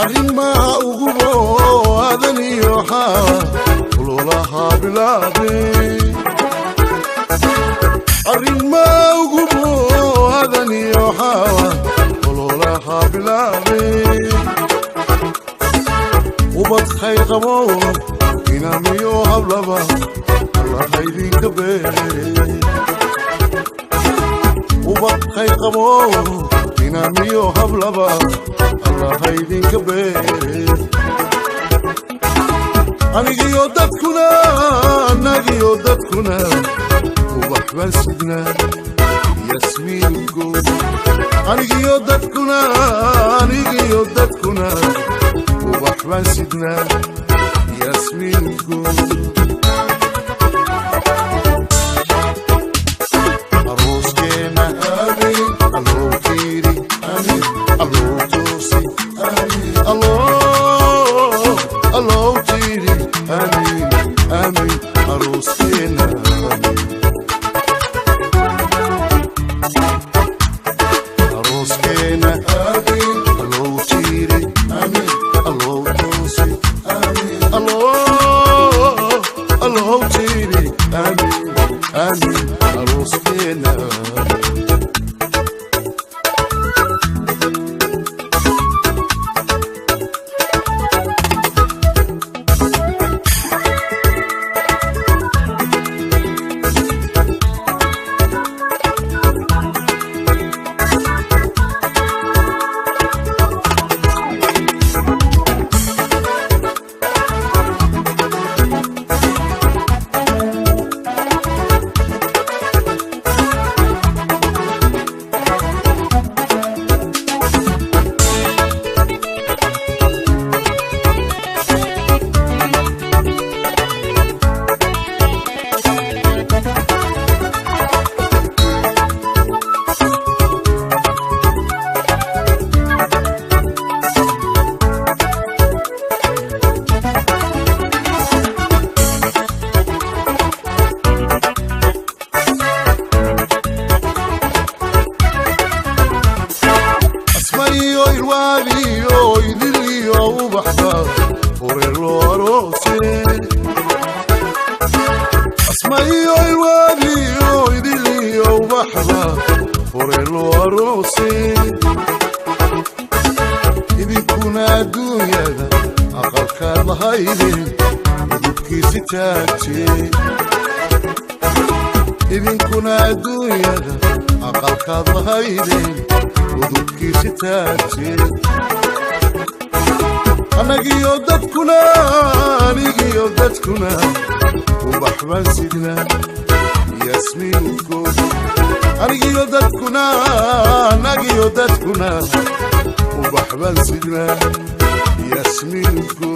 arrimaha ugu aadan iyo xululaha bilaabay arrimaha ugu aadan iyo xululaha bilaabay ubad khayr qabo inamiyo hablaba Allah idinka beeray ubad khayr qabo inamiyo hablaba Allah idinka beeray anigiyo dadkuna waxbaan sidnaa yasmiinko anigiyo dadkuna waxbaan sidnaa yasmiinko aroskeena amiin aloo fiiri amiin aloo toosi amiin aloo fiiri amiin amiin aroskeena aroskeena amiin aloo fiiri amiin aloo toosi amiin aloo fiiri amiin amiin aroskeena idinkuna adduunyada aqalkaad lahaydeen udubkiisi taagtee idinkuna adduunyada aqalkaad lahaydeen udubkiisi taagtee anigiyo dadkuna ubax baan sidnaa yasmiinko anigiyo dadkuna ubax baan sidnaa yasmiinko